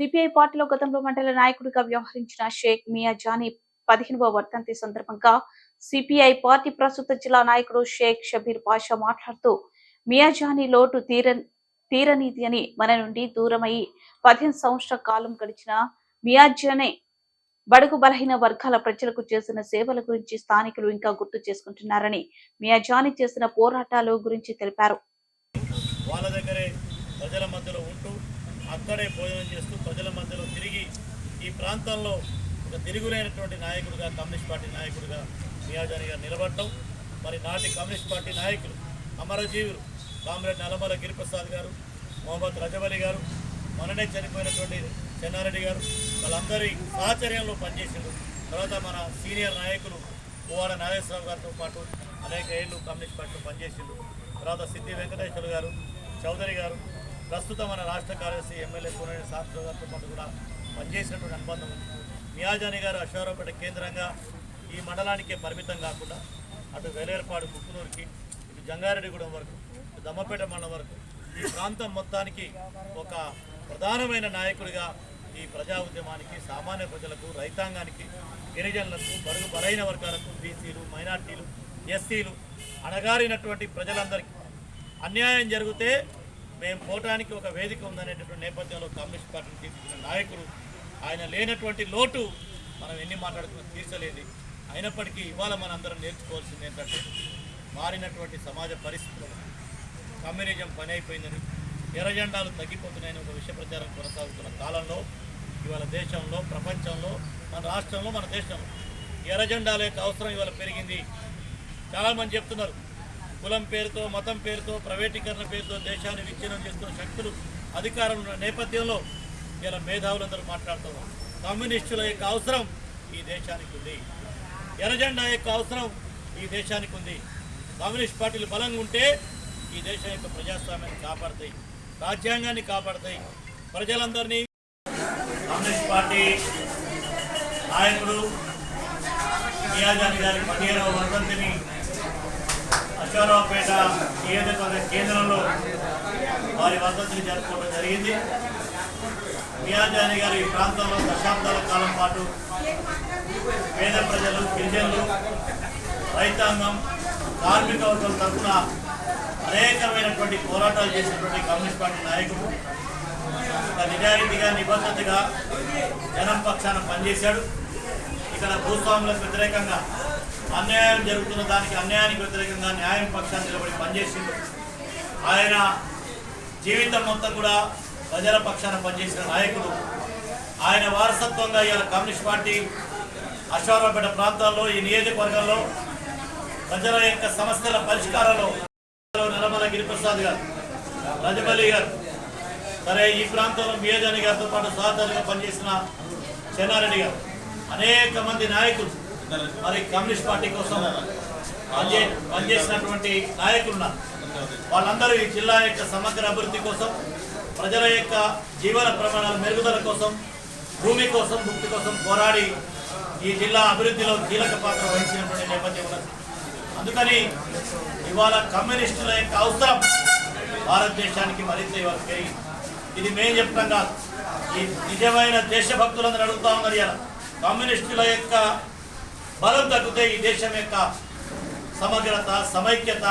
CPI పార్టీలో గతంలో మండల నాయకుడిగా వ్యవహరించిన షేక్ మియా జానీ 15వ వర్ధంతి సందర్భంగా సిపిఐ పార్టీ ప్రస్తుత జిల్లా నాయకుడు షేక్ షబీర్ పాషా మాట్లాడుతూ మియా జానీ లోటు తీరనీది అని మన నుండి దూరమై 15 సంవత్సరాల కాలం గడిచిన మియా జానీ బడుగు బలహీన వర్గాల ప్రజలకు చేసిన సేవల గురించి స్థానికులు ఇంకా గుర్తు చేసుకుంటున్నారని మియా జానీ చేసిన పోరాటాల గురించి తెలిపారు. వాళ్ళ దగ్గరే ప్రజల మధ్యలో ఉంటూ అక్కడే భోజనం చేస్తూ ప్రజల మధ్యలో తిరిగి ఈ ప్రాంతంలో ఒక తిరుగులేనటువంటి నాయకుడిగా కమ్యూనిస్ట్ పార్టీ నాయకుడిగా మియా జానీ గారు నిలబడటం, మరి నాటి కమ్యూనిస్ట్ పార్టీ నాయకులు అమరజీవులు కామ్రేడ్ నల్లమల గిరిప్రసాద్ గారు, మొహమ్మద్ రజబలి గారు, మననే చనిపోయినటువంటి చెన్నారెడ్డి గారు, వాళ్ళందరి సాహచర్యంలో పనిచేసారు. తర్వాత మన సీనియర్ నాయకులు పువ్వాడ నాగేశ్వరరావు గారితో పాటు అనేక ఏళ్ళు కమ్యూనిస్ట్ పార్టీలో పనిచేసిండు. తర్వాత సిద్ధి వెంకటేశ్వర గారు, చౌదరి గారు, ప్రస్తుతం మన రాష్ట్ర కార్యదర్శి ఎమ్మెల్యే కోనేని సాంబశివరావు గారితో పాటు కూడా పనిచేసినటువంటి అనుబంధం ఉంది. మియా జానీ గారు అశ్వారావుపేట కేంద్రంగా ఈ మండలానికే పరిమితం కాకుండా అటు వేలేరుపాడు కుక్కునూరుకి, ఇటు జంగారెడ్డిగూడెం వరకు, ఇటు దమ్మపేట మండలం వరకు ఈ ప్రాంతం మొత్తానికి ఒక ప్రధానమైన నాయకుడిగా ఈ ప్రజా ఉద్యమానికి, సామాన్య ప్రజలకు, రైతాంగానికి, గిరిజనులకు, బడుగు బలైన వర్గాలకు, బీసీలు, మైనార్టీలు, ఎస్సీలు, అణగారినటువంటి ప్రజలందరికీ అన్యాయం జరిగితే మేము పోవటానికి ఒక వేదిక ఉందనేటటువంటి నేపథ్యంలో కమ్యూనిస్ట్ పార్టీని తీసుకున్న నాయకుడు. ఆయన లేనటువంటి లోటు మనం ఎన్ని మాట్లాడుతున్నా తీర్చలేదు. అయినప్పటికీ ఇవాళ మనందరం నేర్చుకోవాల్సింది ఏంటంటే మారినటువంటి సమాజ పరిస్థితులు కమ్యూనిజం పని అయిపోయిందని, ఎర్రజెండాలు తగ్గిపోతున్నాయని ఒక విషయ ప్రచారం కొనసాగుతున్న కాలంలో ఇవాళ దేశంలో, ప్రపంచంలో, మన రాష్ట్రంలో, మన దేశంలో ఎర్రజెండాల యొక్క అవసరం ఇవాళ పెరిగింది. చాలామంది చెప్తున్నారు కులం పేరుతో, మతం పేరుతో, ప్రైవేటీకరణ పేరుతో దేశాన్ని విచ్ఛిన్నం చేస్తున్న శక్తులు అధికారం ఉన్న నేపథ్యంలో ఇలా మేధావులందరూ మాట్లాడుతున్నారు. కమ్యూనిస్టుల యొక్క అవసరం ఈ దేశానికి ఉంది, ఎర్రజెండా యొక్క అవసరం ఈ దేశానికి ఉంది. కమ్యూనిస్ట్ పార్టీలు బలంగా ఉంటే ఈ దేశం యొక్క ప్రజాస్వామ్యాన్ని కాపాడతాయి, రాజ్యాంగాన్ని కాపాడతాయి, ప్రజలందరినీ. కమ్యూనిస్ట్ పార్టీ నాయకుడు మియా జానీ గారి 15వ వర్ధంతిని అశ్వారావుపేట నియోజకవర్గ కేంద్రంలో వారి వర్ధంతిని జరుపుకోవడం జరిగింది. మియా జానీ గారు ఈ ప్రాంతంలో దశాబ్దాల కాలం పాటు పేద ప్రజలు, గిరిజనులు, రైతాంగం, కార్మిక వర్గం తరఫున అనేకమైనటువంటి పోరాటాలు చేసినటువంటి కమ్యూనిస్ట్ పార్టీ నాయకుడు. ఒక నిజాయితీగా, నిబద్ధతగా జనం పక్షాన పనిచేశాడు. ఇక్కడ భూస్వాములకు వ్యతిరేకంగా అన్యాయం జరుగుతున్న దానికి, అన్యాయానికి వ్యతిరేకంగా న్యాయం పక్షాన్ని నిలబడి పనిచేసిండు. ఆయన జీవితం మొత్తం కూడా ప్రజల పక్షాన పనిచేసిన నాయకుడు. ఆయన వారసత్వంగా ఇవాళ కమ్యూనిస్ట్ పార్టీ అశ్వారావుపేట ప్రాంతాల్లో, ఈ నియోజకవర్గంలో ప్రజల యొక్క సమస్యల పరిష్కారంలో నల్లమల గిరిప్రసాద్ గారు, రజబలి గారు, సరే ఈ ప్రాంతంలో మియా జానీ గారితో పాటు సహచరులుగా పనిచేసిన చెన్నారెడ్డి గారు, అనేక మంది నాయకులు మరి కమ్యూనిస్ట్ పార్టీ కోసం పనిచేసినటువంటి నాయకులు ఉన్నారు. వాళ్ళందరూ ఈ జిల్లా యొక్క సమగ్ర అభివృద్ధి కోసం, ప్రజల యొక్క జీవన ప్రమాణాల మెరుగుదల కోసం, భూమి కోసం, ముక్తి కోసం పోరాడి ఈ జిల్లా అభివృద్ధిలో కీలక పాత్ర వహించినటువంటి నేపథ్యం ఉన్నది. అందుకని ఇవాళ కమ్యూనిస్టుల యొక్క అవసరం భారతదేశానికి మరింత ఇవాళ పెరిగింది. ఇది మేము చెప్తాం కాదు, ఈ నిజమైన దేశభక్తులందరూ అడుగుతా ఉన్నారు. ఇలా కమ్యూనిస్టుల యొక్క బలం తగ్గితే ఈ దేశం యొక్క సమగ్రత, సమైక్యత,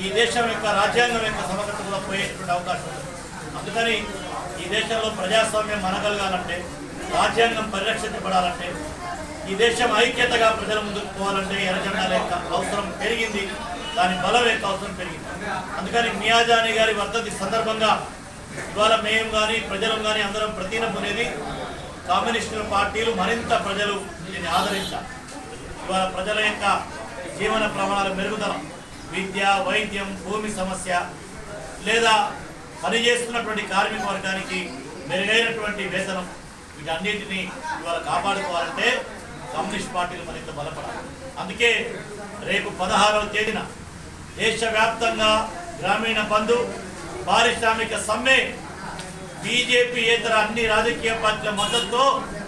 ఈ దేశం యొక్క రాజ్యాంగం యొక్క సమగ్రత కూడా పోయేటువంటి అవకాశం ఉంది. అందుకని ఈ దేశంలో ప్రజాస్వామ్యం మనగలగాలంటే, రాజ్యాంగం పరిరక్షించబడాలంటే, ఈ దేశం ఐక్యతగా ప్రజల ముందుకు పోవాలంటే ఎర్రజెండాల యొక్క అవసరం పెరిగింది, దాని బలం యొక్క అవసరం పెరిగింది. అందుకని మియా జానీ గారి వర్ధంతి సందర్భంగా ఇవాళ మేము కానీ, ప్రజలు కానీ అందరం ప్రతినప్పునేది కమ్యూనిస్టు పార్టీలు మరింత ప్రజలు దీన్ని ఆదరించాలి. ఇవాళ ప్రజల యొక్క జీవన ప్రమాణాల మెరుగుదల, విద్య, వైద్యం, భూమి సమస్య, లేదా పనిచేస్తున్నటువంటి కార్మిక వర్గానికి మెరుగైనటువంటి వేతనం, వీటన్నిటినీ ఇవాళ కాపాడుకోవాలంటే కమ్యూనిస్ట్ పార్టీలు మరింత బలపడాలి. అందుకే రేపు 16వ తేదీన దేశవ్యాప్తంగా గ్రామీణ బంధు, పారిశ్రామిక సమ్మె, బీజేపీ ఇతర అన్ని రాజకీయ పార్టీల మద్దతుతో